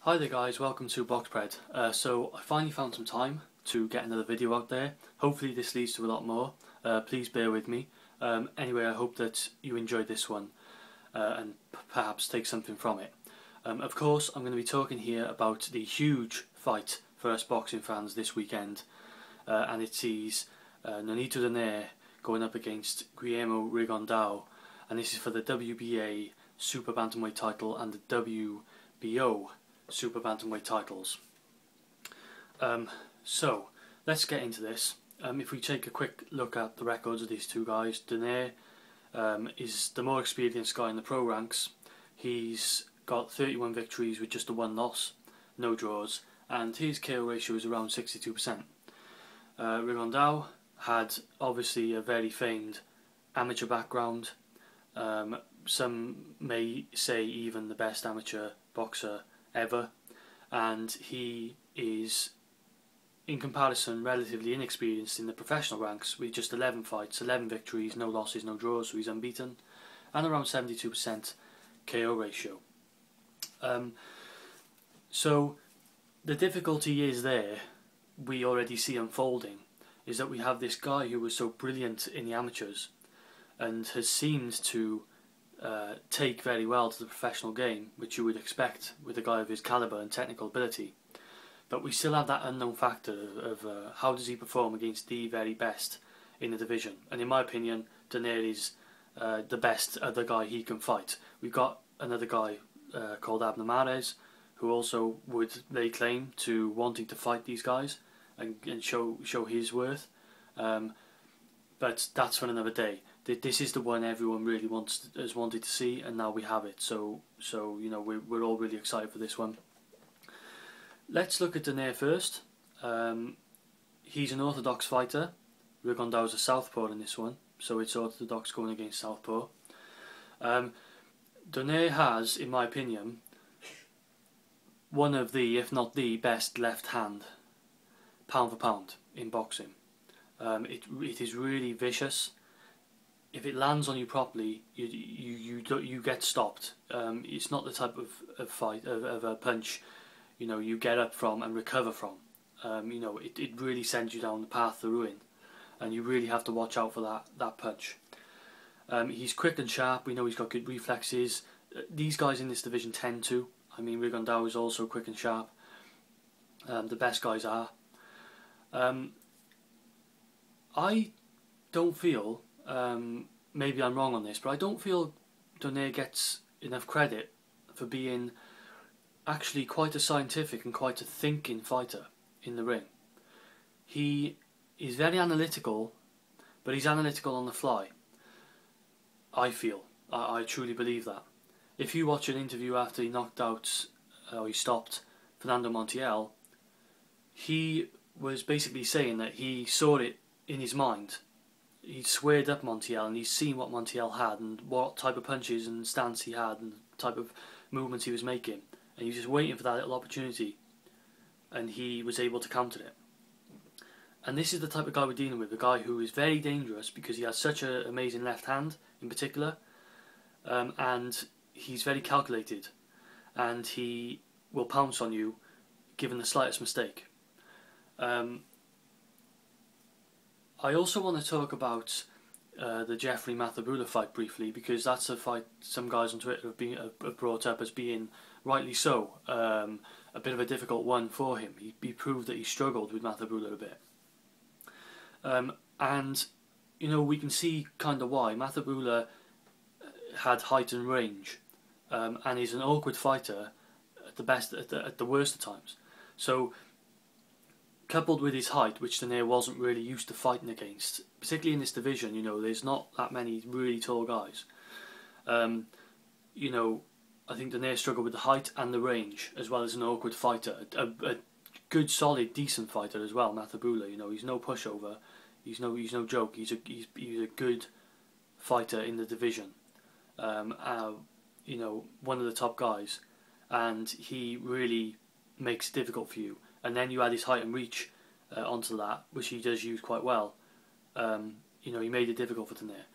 Hi there guys, welcome to BoxPred. So I finally found some time to get another video out there. Hopefully this leads to a lot more. Please bear with me. Anyway, I hope that you enjoyed this one and perhaps take something from it. Of course, I'm going to be talking here about the huge fight for us boxing fans this weekend, and it sees Nonito Donaire going up against Guillermo Rigondeaux, and this is for the WBA Super Bantamweight title and the WBO Super Bantamweight titles. So let's get into this. If we take a quick look at the records of these two guys, Donaire is the more experienced guy in the pro ranks. He's got 31 victories with just a 1 loss, no draws, and his KO ratio is around 62%. Rigondeaux had obviously a very famed amateur background. Some may say even the best amateur boxer ever, and he is, in comparison, relatively inexperienced in the professional ranks with just 11 fights, 11 victories, no losses, no draws, so he's unbeaten, and around 72% KO ratio. So the difficulty is there, we already see unfolding, is that we have this guy who was so brilliant in the amateurs and has seemed to take very well to the professional game, which you would expect with a guy of his calibre and technical ability. But we still have that unknown factor of how does he perform against the very best in the division. And in my opinion, Donaire is the best other guy he can fight. We've got another guy called Abner Mares, who also would lay claim to wanting to fight these guys and show his worth. But that's for another day. This is the one everyone really has wanted to see, and now we have it. So you know, we're all really excited for this one. Let's look at Donaire first. He's an orthodox fighter. Rigondeaux is a southpaw in this one, so it's orthodox going against southpaw. Donaire has, in my opinion, one of the, if not the best left hand, pound for pound, in boxing. It is really vicious. If it lands on you properly, you get stopped. It's not the type of fight of a punch, you know, you get up from and recover from. You know, it really sends you down the path to ruin, and you really have to watch out for that punch. He's quick and sharp. We know he's got good reflexes. These guys in this division tend to. I mean, Rigondeaux is also quick and sharp. The best guys are. I don't feel, maybe I'm wrong on this, but I don't feel Donaire gets enough credit for being actually quite a scientific and quite a thinking fighter in the ring. He is very analytical, but he's analytical on the fly. I feel. I truly believe that. If you watch an interview after he knocked out, or he stopped Fernando Montiel, he was basically saying that he saw it in his mind. He'd squared up Montiel and he's seen what Montiel had and what type of punches and stance he had and the type of movements he was making, and he was just waiting for that little opportunity, and he was able to counter it. And this is the type of guy we're dealing with, a guy who is very dangerous because he has such an amazing left hand in particular, and he's very calculated, and he will pounce on you given the slightest mistake. I also want to talk about the Jeffrey Mathebula fight briefly, because that's a fight some guys on Twitter have brought up as being, rightly so, a bit of a difficult one for him. He proved that he struggled with Mathebula a bit. And, you know, we can see kind of why. Mathebula had height and range, and he's an awkward fighter at the best, at the worst of times. So, coupled with his height, which Donaire wasn't really used to fighting against, particularly in this division, you know, there's not that many really tall guys. You know, I think Donaire struggled with the height and the range, as well as an awkward fighter. A good, solid, decent fighter as well, Mathebula. You know, he's no pushover. He's no joke. He's a good fighter in the division. You know, one of the top guys, and he really makes it difficult for you. And then you add his height and reach onto that, which he does use quite well. You know, he made it difficult for Donaire.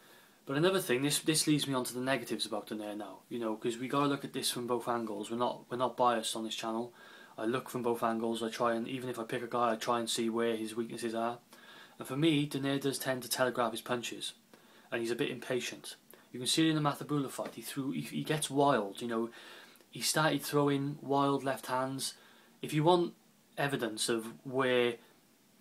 But another thing, this leads me on to the negatives about Donaire now, you know, because we got to look at this from both angles. We're not biased on this channel. I look from both angles. I try and, even if I pick a guy, I try and see where his weaknesses are. And for me, Donaire does tend to telegraph his punches, and he's a bit impatient. You can see it in the Mathebula fight. He gets wild, you know. He started throwing wild left hands. If you want evidence of where,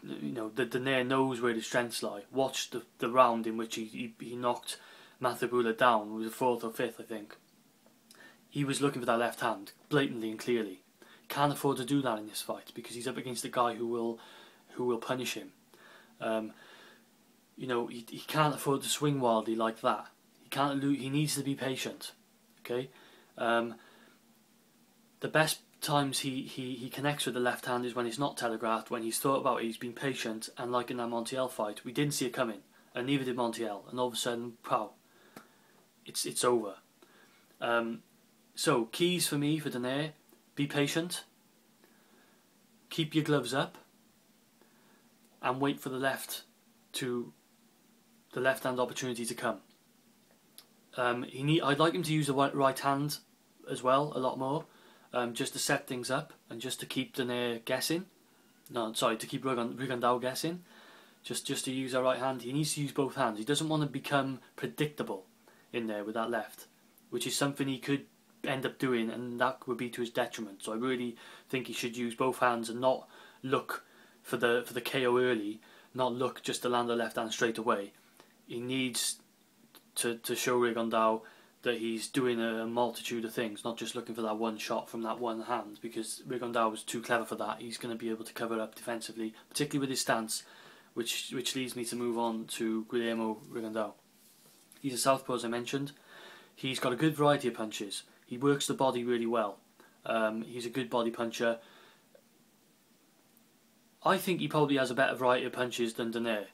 you know, that Donaire knows where his strengths lie, watch the round in which he knocked Mathebula down. It was the 4th or 5th, I think. He was looking for that left hand, blatantly and clearly. Can't afford to do that in this fight because he's up against a guy who will punish him. You know, he can't afford to swing wildly like that. He can't lose. He needs to be patient. Okay. The best times he connects with the left hand is when it's not telegraphed, when he's thought about it, he's been patient, and like in that Montiel fight, we didn't see it coming, and neither did Montiel, and all of a sudden, pow, it's over. So keys for me for Donaire: be patient, keep your gloves up, and wait for the left hand opportunity to come. I'd like him to use the right hand as well a lot more. Just to set things up and just to keep Donaire guessing. No, sorry, to keep Rigondeaux guessing. Just to use our right hand. He needs to use both hands. He doesn't want to become predictable in there with that left, which is something he could end up doing, and that would be to his detriment. So I really think he should use both hands and not look for the KO early, not look just to land the left hand straight away. He needs to show Rigondeaux that he's doing a multitude of things, not just looking for that one shot from that one hand, because Rigondeaux was too clever for that. He's going to be able to cover up defensively, particularly with his stance, which leads me to move on to Guillermo Rigondeaux. He's a southpaw, as I mentioned. He's got a good variety of punches. He works the body really well. He's a good body puncher. I think he probably has a better variety of punches than Donaire,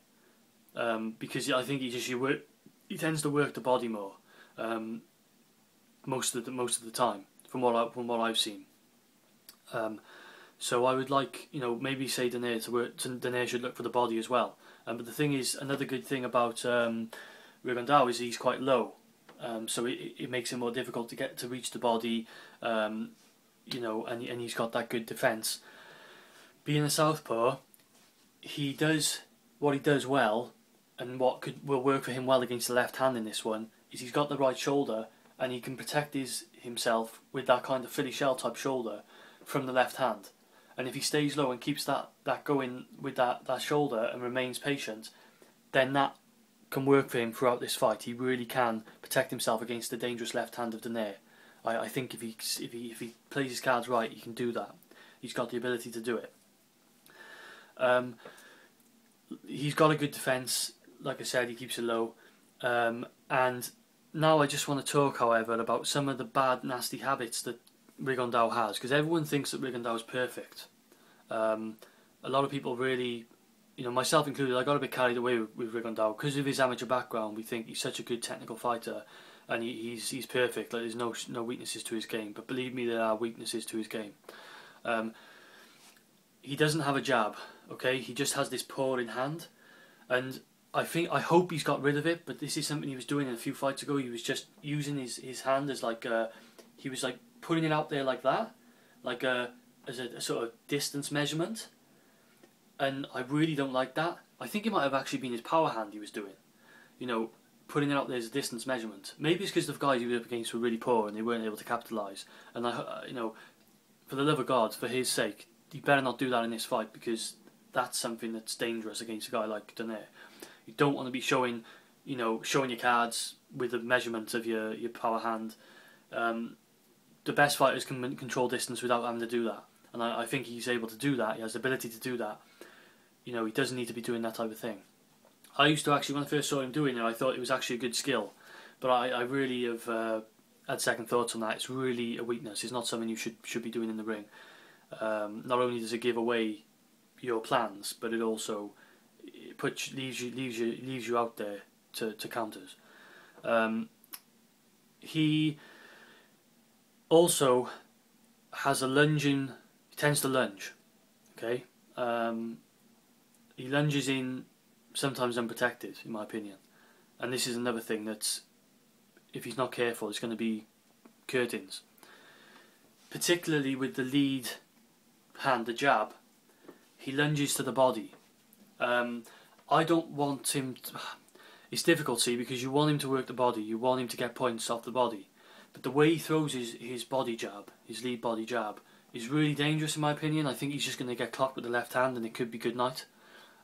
because I think he tends to work the body more. Most of the time, from what I've seen. So I would like, you know, maybe say Donaire should look for the body as well. But the thing is, another good thing about Rigondeaux is he's quite low, so it makes it more difficult to reach the body. You know, and he's got that good defence. Being a southpaw, he does what he does well, and what will work for him well against the left hand in this one is he's got the right shoulder, and he can protect himself with that kind of Philly shell type shoulder from the left hand. And if he stays low and keeps that going with that shoulder and remains patient, then that can work for him throughout this fight. He really can protect himself against the dangerous left hand of Donaire. I think if he plays his cards right, he can do that. He's got the ability to do it. He's got a good defence. Like I said, he keeps it low. And now I just want to talk, however, about some of the bad, nasty habits that Rigondeaux has, because everyone thinks that Rigondeaux is perfect. A lot of people really, you know, myself included, I got a bit carried away with Rigondeaux because of his amateur background. We think he's such a good technical fighter, and he's perfect. Like, there's no weaknesses to his game. But believe me, there are weaknesses to his game. He doesn't have a jab. Okay, he just has this paw in hand, and I hope he's got rid of it, but this is something he was doing a few fights ago. He was just using his hand as like he was like putting it out there like that, like as a sort of distance measurement, and I really don't like that. I think it might have actually been his power hand he was doing, you know, putting it out there as a distance measurement. Maybe it's because the guys he was up against were really poor and they weren't able to capitalise. And you know, for the love of God, for his sake, you better not do that in this fight, because that's something that's dangerous against a guy like Donaire. You don't want to be showing your cards with the measurement of your power hand. The best fighters can control distance without having to do that, and I think he's able to do that. He has the ability to do that. You know, he doesn't need to be doing that type of thing. I used to actually, when I first saw him doing it, I thought it was actually a good skill, but I really have had second thoughts on that. It's really a weakness. It's not something you should be doing in the ring. Not only does it give away your plans, but it also leaves you out there to counters. He also has a lunging. He tends to lunge. Okay, he lunges in sometimes unprotected, in my opinion. and this is another thing that, if he's not careful, it's going to be curtains. Particularly with the lead hand, the jab, he lunges to the body. I don't want him to, it's difficult, see, because you want him to work the body, you want him to get points off the body, but the way he throws his body jab, his lead body jab, is really dangerous in my opinion. I think he's just going to get clocked with the left hand and it could be good night.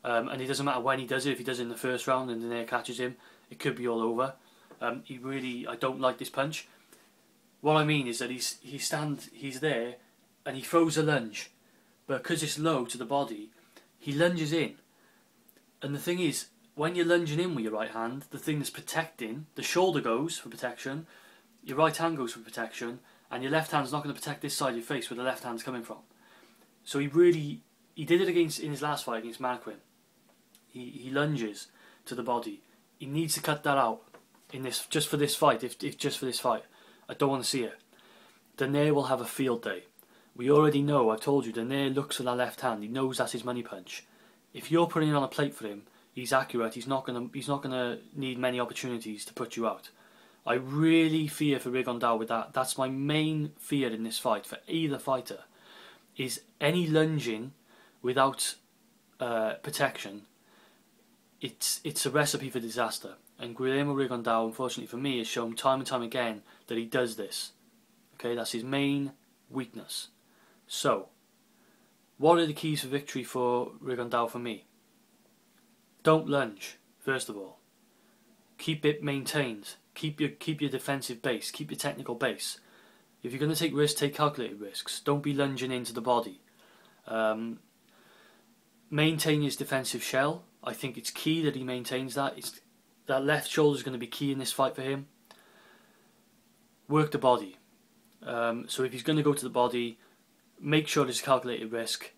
And it doesn't matter when he does it. If he does it in the first round and Donaire catches him, it could be all over. I don't like this punch. What I mean is that he's there and he throws a lunge, but because it's low to the body, he lunges in. And the thing is, when you're lunging in with your right hand, the thing that's protecting, the shoulder goes for protection, your right hand goes for protection, and your left hand's not going to protect this side of your face where the left hand's coming from. So he did it in his last fight against Marquin. He lunges to the body. He needs to cut that out in this, just for this fight. If just for this fight, I don't want to see it. Donaire will have a field day. We already know. I've told you. Donaire looks for that left hand. He knows that's his money punch. If you're putting it on a plate for him, he's accurate. He's not gonna need many opportunities to put you out. I really fear for Rigondeaux with that. That's my main fear in this fight for either fighter. Is any lunging without protection. It's a recipe for disaster. And Guillermo Rigondeaux, unfortunately for me, has shown time and time again that he does this. Okay, that's his main weakness. So, what are the keys for victory for Rigondeaux for me? Don't lunge, first of all. Keep it maintained. Keep your defensive base. Keep your technical base. If you're going to take risks, take calculated risks. Don't be lunging into the body. Maintain his defensive shell. I think it's key that he maintains that. That left shoulder is going to be key in this fight for him. Work the body. So if he's going to go to the body, make sure there's a calculated risk.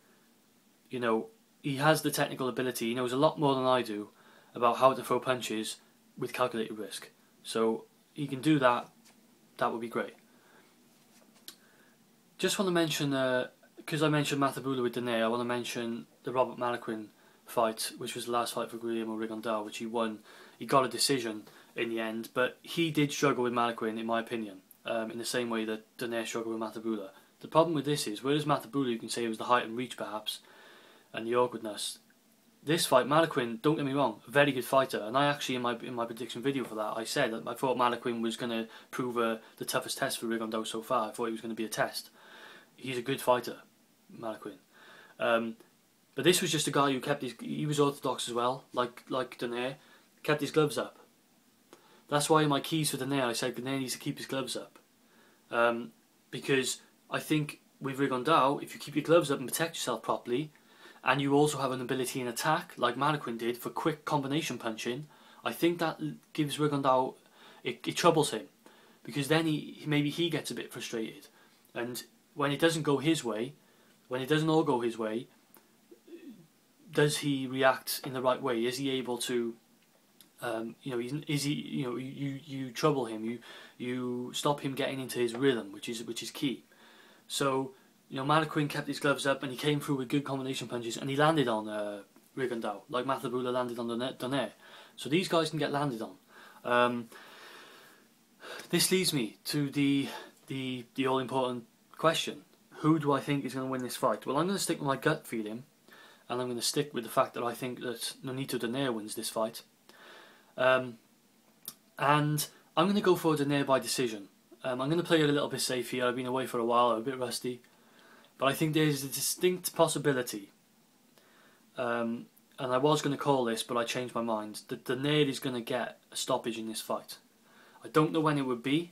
You know, he has the technical ability. He knows a lot more than I do about how to throw punches with calculated risk. So he can do that. That would be great. Just want to mention, because I mentioned Matabula with Donaire, I want to mention the Robert Marquin fight, which was the last fight for Guillermo Rigondeaux, which he won. He got a decision in the end, but he did struggle with Marquin, in my opinion, in the same way that Donaire struggled with Matabula. The problem with this is, whereas Matabula, you can say it was the height and reach perhaps, and the awkwardness. This fight, Marquin, don't get me wrong, a very good fighter, and I actually, in my prediction video for that, I said that I thought Marquin was going to prove the toughest test for Rigondeaux so far. I thought he was going to be a test. He's a good fighter, Marquin. But this was just a guy who he was orthodox as well, like Donaire, kept his gloves up. That's why in my keys for Donaire I said Donaire needs to keep his gloves up. Because I think with Rigondeaux, if you keep your gloves up and protect yourself properly, and you also have an ability in attack, like Marquin did, for quick combination punching, I think that gives Rigondeaux, it troubles him. Because then maybe he gets a bit frustrated. And when it doesn't go his way, when it doesn't all go his way, does he react in the right way? Is he able to, you trouble him, you stop him getting into his rhythm, which is key. So, Marquin kept his gloves up and he came through with good combination punches and he landed on Rigondeaux, like Matabula landed on Donaire. So these guys can get landed on. This leads me to the all-important question. Who do I think is going to win this fight? Well, I'm going to stick with my gut feeling, and I'm going to stick with the fact that I think that Nonito Donaire wins this fight. And I'm going to go for Donaire by decision. I'm going to play it a little bit safe here. I've been away for a while, I'm a bit rusty. But I think there's a distinct possibility, and I was going to call this, but I changed my mind, that Donaire is going to get a stoppage in this fight. I don't know when it would be,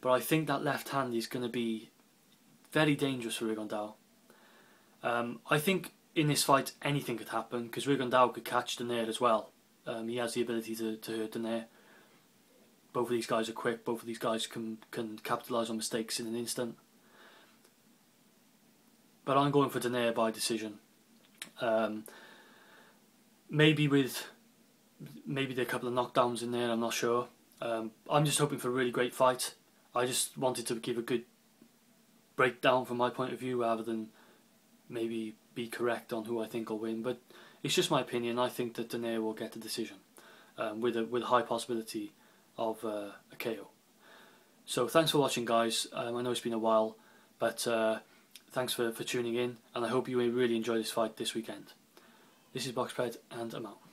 but I think that left hand is going to be very dangerous for Rigondeaux. I think in this fight anything could happen, because Rigondeaux could catch Donaire as well. He has the ability to hurt Donaire. Both of these guys are quick, both of these guys can capitalise on mistakes in an instant. But I'm going for Donaire by decision. Maybe there are a couple of knockdowns in there, I'm not sure. I'm just hoping for a really great fight. I just wanted to give a good breakdown from my point of view rather than maybe be correct on who I think will win. But it's just my opinion. I think that Donaire will get the decision. with a high possibility of a KO. So thanks for watching, guys. I know it's been a while, but thanks for tuning in, and I hope you really enjoy this fight this weekend. This is BoxPred, and I'm out.